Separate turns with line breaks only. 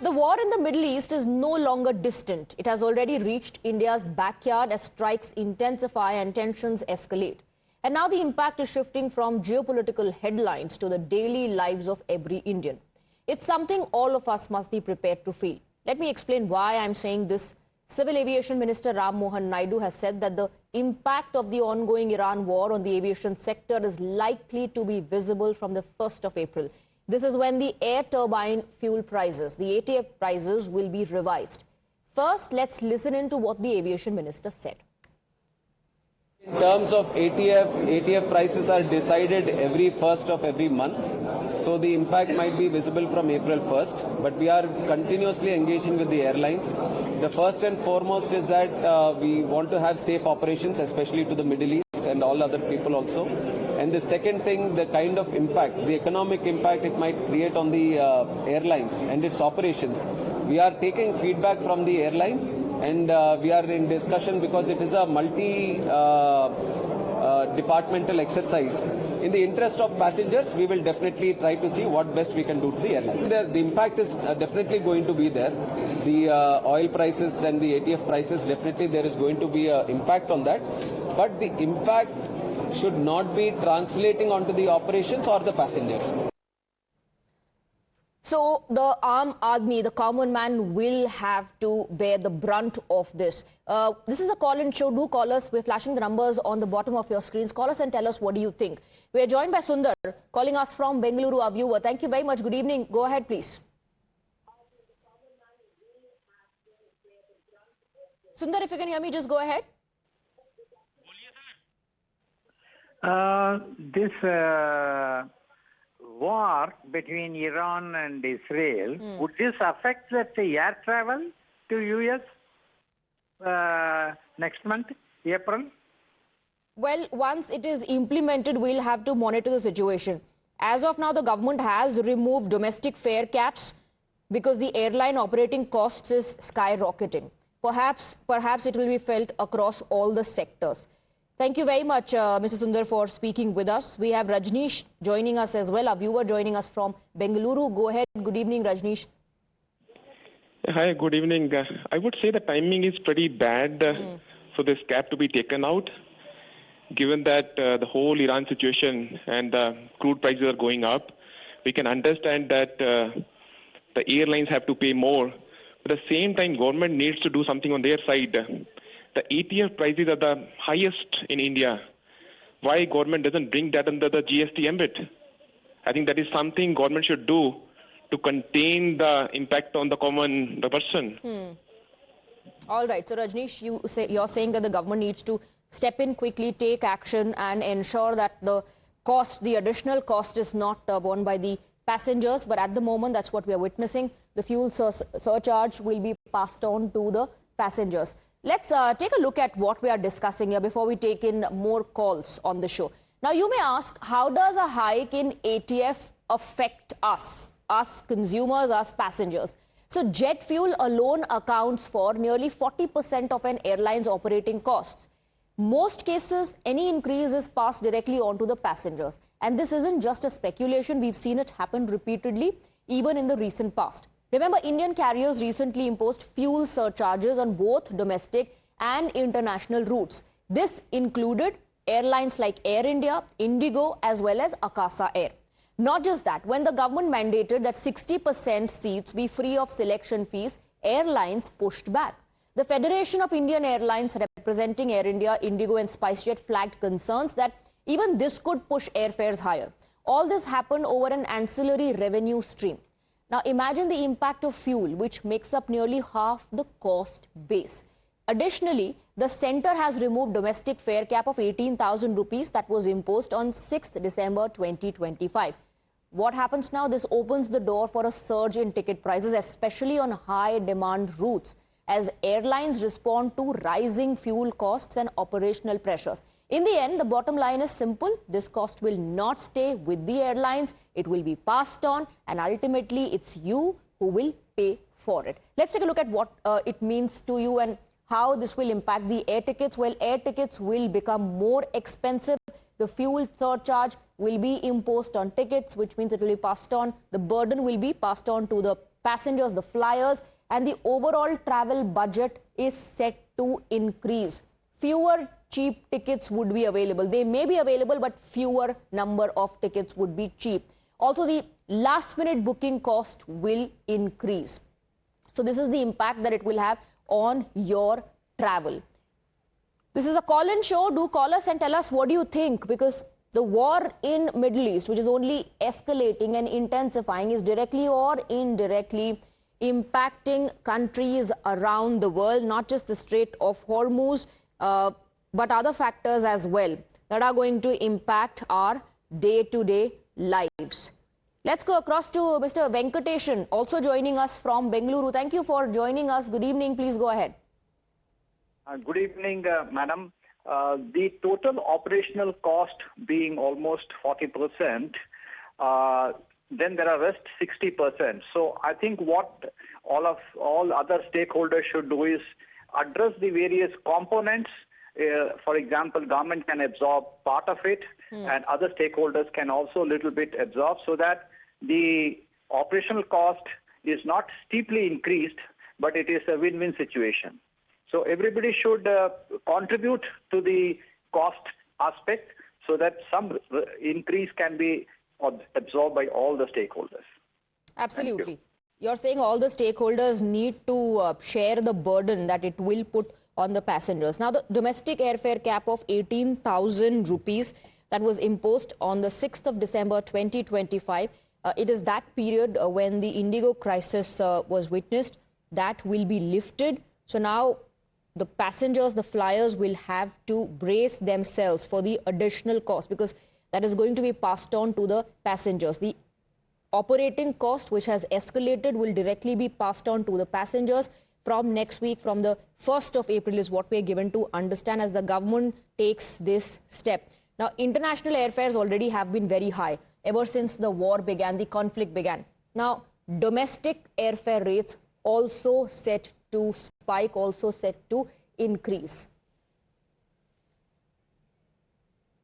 The war in the Middle East is no longer distant. It has already reached India's backyard as strikes intensify and tensions escalate. And now the impact is shifting from geopolitical headlines to the daily lives of every Indian. It's something all of us must be prepared to feel. Let me explain why I'm saying this. Civil Aviation Minister Mohan Naidu has said that the impact of the ongoing Iran war on the aviation sector is likely to be visible from the 1st of April. This is when the air turbine fuel prices, the ATF prices, will be revised. First, let's listen into what the Aviation Minister said.
In terms of ATF prices are decided every 1st of every month. So the impact might be visible from April 1st, but we are continuously engaging with the airlines. The first and foremost is that we want to have safe operations, especially to the Middle East and all other people also. And the second thing, the kind of impact, the economic impact it might create on the airlines and its operations. We are taking feedback from the airlines and we are in discussion because it is a multi-departmental exercise. In the interest of passengers, we will definitely try to see what best we can do to the airlines. The impact is definitely going to be there. The oil prices and the ATF prices, definitely there is going to be an impact on that. But the impact should not be translating onto the operations or the passengers.
So the Aam Aadmi, the common man, will have to bear the brunt of this. This is a call-in show. Do call us. We're flashing the numbers on the bottom of your screens. Call us and tell us what do you think. We're joined by Sundar, calling us from Bengaluru, our viewer. Thank you very much. Good evening. Go ahead, please. Sundar, if you can hear me, just go ahead.
This war between Iran and Israel, would this affect, let's say, air travel to US next month, April?
Well, once it is implemented, we'll have to monitor the situation. As of now, the government has removed domestic fare caps because the airline operating costs is skyrocketing. Perhaps it will be felt across all the sectors. Thank you very much, Mr. Sundar, for speaking with us. We have Rajneesh joining us as well, a viewer joining us from Bengaluru. Go ahead. Good evening, Rajneesh.
Hi, good evening. I would say the timing is pretty bad for this cap to be taken out, given that the whole Iran situation and the crude prices are going up. We can understand that the airlines have to pay more. But at the same time, government needs to do something on their side. The ATF prices are the highest in India. Why government doesn't bring that under the GST ambit? I think that is something government should do to contain the impact on the common person.
All right. So, Rajneesh, you're saying that the government needs to step in quickly, take action and ensure that the additional cost is not borne by the passengers. But at the moment, that's what we are witnessing. The fuel surcharge will be passed on to the passengers. Let's take a look at what we are discussing here before we take in more calls on the show. Now, you may ask, how does a hike in ATF affect us consumers, us passengers? So, jet fuel alone accounts for nearly 40% of an airline's operating costs. Most cases, any increase is passed directly on to the passengers. And this isn't just a speculation. We've seen it happen repeatedly, even in the recent past. Remember, Indian carriers recently imposed fuel surcharges on both domestic and international routes. This included airlines like Air India, Indigo, as well as Akasa Air. Not just that, when the government mandated that 60% seats be free of selection fees, airlines pushed back. The Federation of Indian Airlines, representing Air India, Indigo and SpiceJet, flagged concerns that even this could push airfares higher. All this happened over an ancillary revenue stream. Now, imagine the impact of fuel, which makes up nearly half the cost base. Additionally, the centre has removed domestic fare cap of 18,000 rupees that was imposed on 6th December 2025. What happens now? This opens the door for a surge in ticket prices, especially on high-demand routes, as airlines respond to rising fuel costs and operational pressures. In the end, the bottom line is simple. This cost will not stay with the airlines. It will be passed on, and ultimately, it's you who will pay for it. Let's take a look at what it means to you and how this will impact the air tickets. Well, air tickets will become more expensive The fuel surcharge will be imposed on tickets, which means it will be passed on. The burden will be passed on to the passengers, the flyers, and the overall travel budget is set to increase. Fewer cheap tickets would be available. They may be available, but fewer number of tickets would be cheap. Also, the last-minute booking cost will increase. So this is the impact that it will have on your travel. This is a call-in show. Do call us and tell us what do you think, because the war in Middle East, which is only escalating and intensifying, is directly or indirectly impacting countries around the world, not just the Strait of Hormuz, but other factors as well that are going to impact our day-to-day lives. Let's go across to Mr. Venkateshan, also joining us from Bengaluru. Thank you for joining us. Good evening. Please go ahead.
Good evening, madam. The total operational cost being almost 40%, then there are rest 60%. So I think what all other stakeholders should do is address the various components. For example, government can absorb part of it, and other stakeholders can also a little bit absorb, so that the operational cost is not steeply increased, but it is a win-win situation. So everybody should contribute to the cost aspect so that some increase can be absorbed by all the stakeholders.
Absolutely. You're saying all the stakeholders need to share the burden that it will put on the passengers. Now, the domestic airfare cap of 18,000 rupees that was imposed on the 6th of December 2025, it is that period when the Indigo crisis was witnessed, that will be lifted. So now the passengers, the flyers will have to brace themselves for the additional cost, because that is going to be passed on to the passengers. The operating cost, which has escalated, will directly be passed on to the passengers from next week, from the 1st of April is what we are given to understand as the government takes this step. Now, international airfares already have been very high ever since the war began, the conflict began. Now, domestic airfare rates also set to spike, also set to increase.